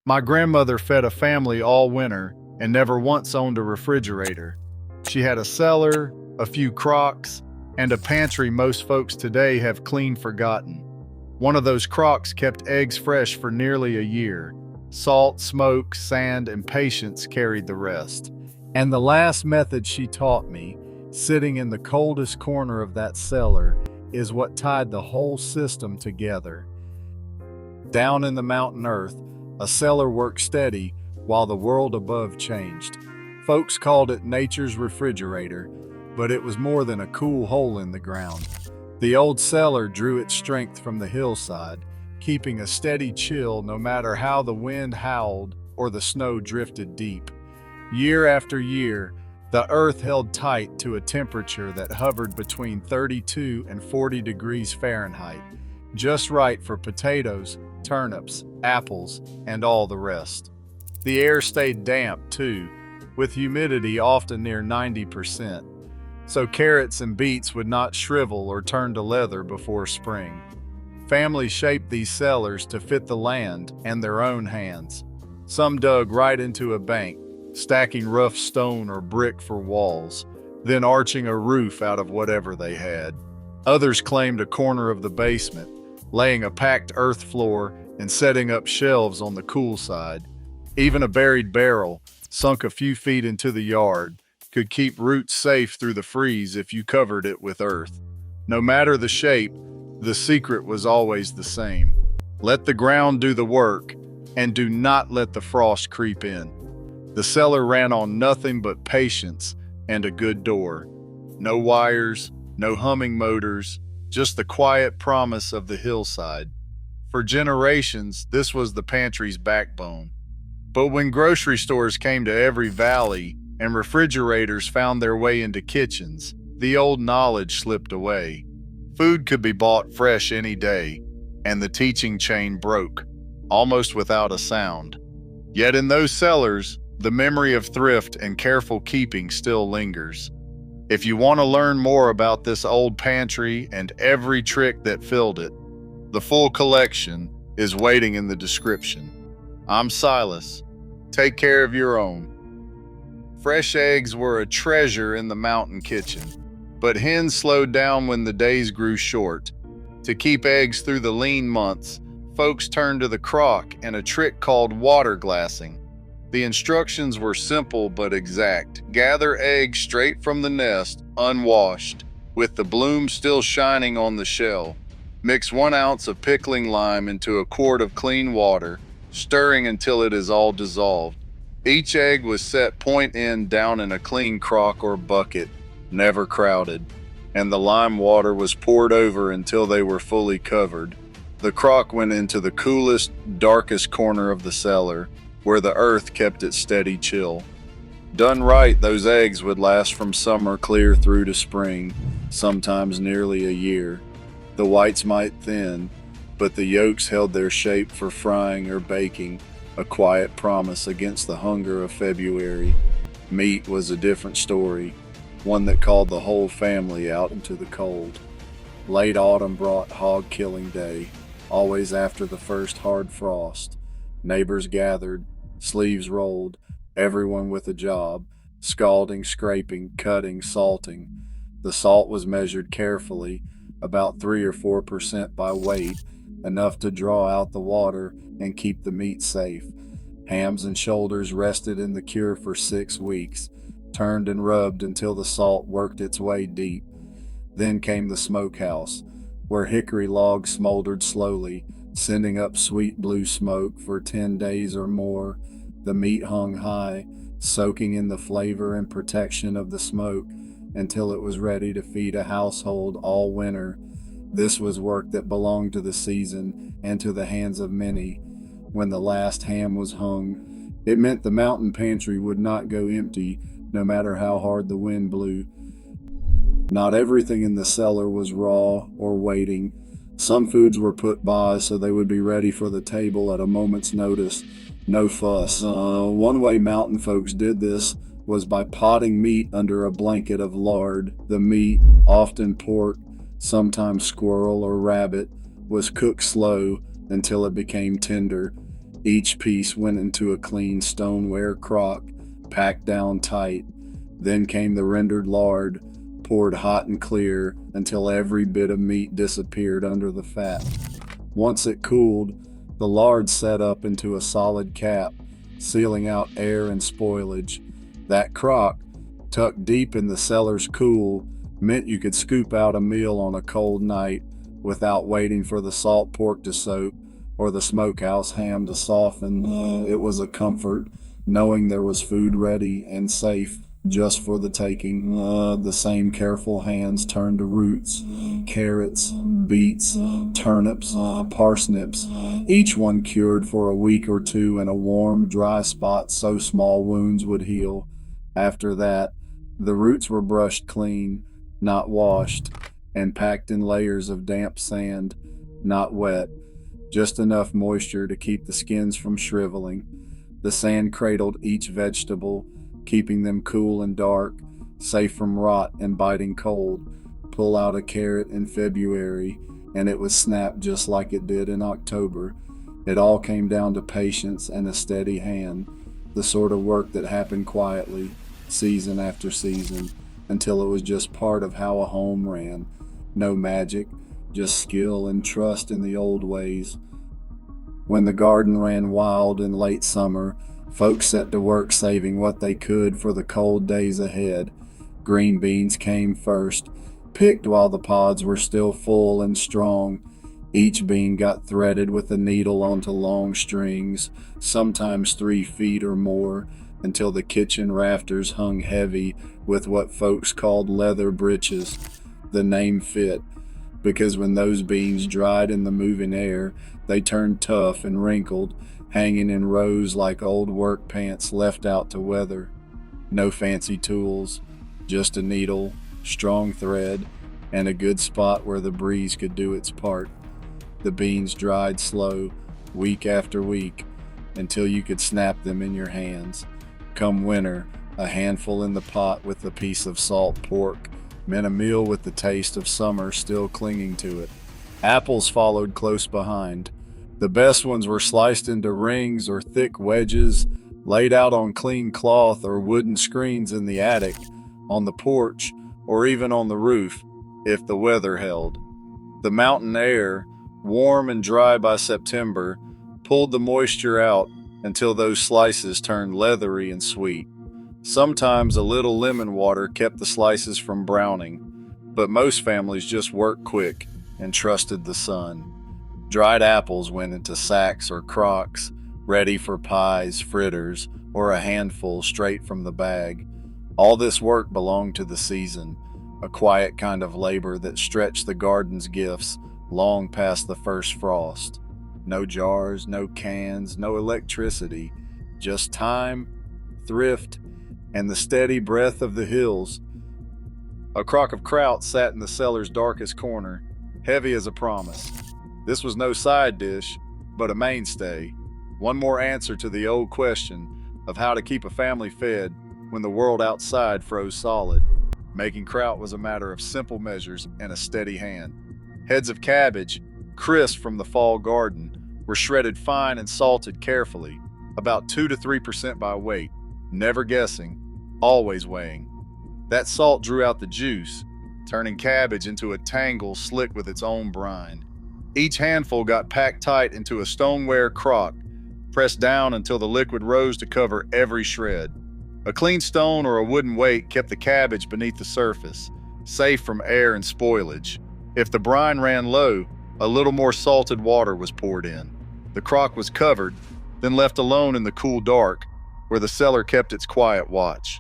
My grandmother fed a family all winter and never once owned a refrigerator. She had a cellar, a few crocks, and a pantry most folks today have clean forgotten. One of those crocks kept eggs fresh for nearly a year. Salt, smoke, sand, and patience carried the rest. And the last method she taught me, sitting in the coldest corner of that cellar, is what tied the whole system together. Down in the mountain earth, a cellar worked steady while the world above changed. Folks called it nature's refrigerator, but it was more than a cool hole in the ground. The old cellar drew its strength from the hillside, keeping a steady chill no matter how the wind howled or the snow drifted deep. Year after year, the earth held tight to a temperature that hovered between 32 and 40 degrees Fahrenheit, just right for potatoes, turnips, apples, and all the rest. The air stayed damp, too, with humidity often near 90%, so carrots and beets would not shrivel or turn to leather before spring. Families shaped these cellars to fit the land and their own hands. Some dug right into a bank, stacking rough stone or brick for walls, then arching a roof out of whatever they had. Others claimed a corner of the basement, laying a packed earth floor and setting up shelves on the cool side. Even a buried barrel, sunk a few feet into the yard, could keep roots safe through the freeze if you covered it with earth. No matter the shape, the secret was always the same. Let the ground do the work, and do not let the frost creep in. The cellar ran on nothing but patience and a good door. No wires, no humming motors, just the quiet promise of the hillside. For generations, this was the pantry's backbone. But when grocery stores came to every valley and refrigerators found their way into kitchens, the old knowledge slipped away. Food could be bought fresh any day, and the teaching chain broke, almost without a sound. Yet in those cellars, the memory of thrift and careful keeping still lingers. If you want to learn more about this old pantry and every trick that filled it, the full collection is waiting in the description. I'm Silas. Take care of your own. Fresh eggs were a treasure in the mountain kitchen, but hens slowed down when the days grew short. To keep eggs through the lean months, folks turned to the crock and a trick called water glassing. The instructions were simple but exact. Gather eggs straight from the nest, unwashed, with the bloom still shining on the shell. Mix 1 ounce of pickling lime into a quart of clean water, stirring until it is all dissolved. Each egg was set point end down in a clean crock or bucket, never crowded, and the lime water was poured over until they were fully covered. The crock went into the coolest, darkest corner of the cellar, where the earth kept its steady chill. Done right, those eggs would last from summer clear through to spring, sometimes nearly a year. The whites might thin, but the yolks held their shape for frying or baking, a quiet promise against the hunger of February. Meat was a different story, one that called the whole family out into the cold. Late autumn brought hog killing day, always after the first hard frost. Neighbors gathered, sleeves rolled, everyone with a job, scalding, scraping, cutting, salting. The salt was measured carefully, about 3 or 4% by weight, enough to draw out the water and keep the meat safe. Hams and shoulders rested in the cure for 6 weeks, turned and rubbed until the salt worked its way deep. Then came the smokehouse, where hickory logs smoldered slowly, sending up sweet blue smoke for 10 days or more. The meat hung high, soaking in the flavor and protection of the smoke until it was ready to feed a household all winter. This was work that belonged to the season and to the hands of many. When the last ham was hung, it meant the mountain pantry would not go empty, no matter how hard the wind blew. Not everything in the cellar was raw or waiting. Some foods were put by so they would be ready for the table at a moment's notice. No fuss. One way mountain folks did this was by potting meat under a blanket of lard. The meat, often pork, sometimes squirrel or rabbit, was cooked slow until it became tender. Each piece went into a clean stoneware crock, packed down tight. Then came the rendered lard, poured hot and clear until every bit of meat disappeared under the fat. Once it cooled, the lard set up into a solid cap, sealing out air and spoilage. That crock, tucked deep in the cellar's cool, meant you could scoop out a meal on a cold night without waiting for the salt pork to soak or the smokehouse ham to soften. It was a comfort, knowing there was food ready and safe just for the taking. The same careful hands turned to roots, carrots, beets, turnips, parsnips, each one cured for a week or two in a warm, dry spot so small wounds would heal. After that, the roots were brushed clean, not washed, and packed in layers of damp sand, not wet, just enough moisture to keep the skins from shriveling. The sand cradled each vegetable, keeping them cool and dark, safe from rot and biting cold. Pull out a carrot in February, and it would snap just like it did in October. It all came down to patience and a steady hand, the sort of work that happened quietly, season after season, until it was just part of how a home ran. No magic, just skill and trust in the old ways. When the garden ran wild in late summer, folks set to work saving what they could for the cold days ahead. Green beans came first, picked while the pods were still full and strong. Each bean got threaded with a needle onto long strings, sometimes 3 feet or more, until the kitchen rafters hung heavy with what folks called leather breeches. The name fit, because when those beans dried in the moving air, they turned tough and wrinkled, hanging in rows like old work pants left out to weather. No fancy tools, just a needle, strong thread, and a good spot where the breeze could do its part. The beans dried slow, week after week, until you could snap them in your hands. Come winter, a handful in the pot with a piece of salt pork meant a meal with the taste of summer still clinging to it. Apples followed close behind. The best ones were sliced into rings or thick wedges, laid out on clean cloth or wooden screens in the attic, on the porch, or even on the roof, if the weather held. The mountain air, warm and dry by September, pulled the moisture out until those slices turned leathery and sweet. Sometimes a little lemon water kept the slices from browning, but most families just worked quick and trusted the sun. Dried apples went into sacks or crocks, ready for pies, fritters, or a handful straight from the bag. All this work belonged to the season, a quiet kind of labor that stretched the garden's gifts long past the first frost. No jars, no cans, no electricity, just time, thrift, and the steady breath of the hills. A crock of kraut sat in the cellar's darkest corner, heavy as a promise. This was no side dish, but a mainstay. One more answer to the old question of how to keep a family fed when the world outside froze solid. Making kraut was a matter of simple measures and a steady hand. Heads of cabbage, crisp from the fall garden, were shredded fine and salted carefully, about 2 to 3% by weight, never guessing, always weighing. That salt drew out the juice, turning cabbage into a tangle slick with its own brine. Each handful got packed tight into a stoneware crock, pressed down until the liquid rose to cover every shred. A clean stone or a wooden weight kept the cabbage beneath the surface, safe from air and spoilage. If the brine ran low, a little more salted water was poured in. The crock was covered, then left alone in the cool dark, where the cellar kept its quiet watch.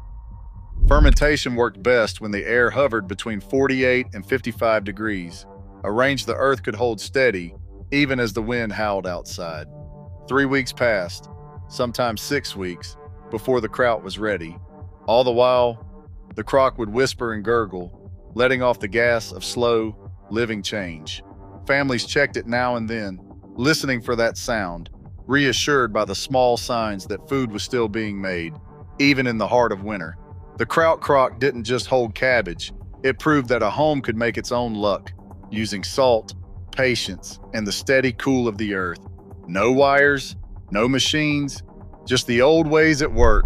Fermentation worked best when the air hovered between 48 and 55 degrees, a range the earth could hold steady, even as the wind howled outside. 3 weeks passed, sometimes 6 weeks, before the kraut was ready. All the while, the crock would whisper and gurgle, letting off the gas of slow, living change. Families checked it now and then, listening for that sound, reassured by the small signs that food was still being made, even in the heart of winter. The kraut crock didn't just hold cabbage, it proved that a home could make its own luck, using salt, patience, and the steady cool of the earth. No wires, No machines, just the old ways at work,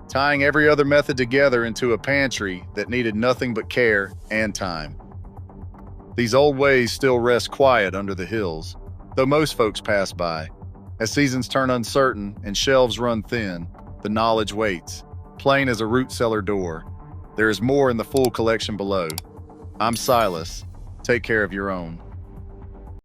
tying every other method together into a pantry that needed nothing but care and time. These old ways still rest quiet under the hills, though most folks pass by. As seasons turn uncertain and shelves run thin, the knowledge waits, plain as a root cellar door. There is more in the full collection below. I'm Silas. Take care of your own.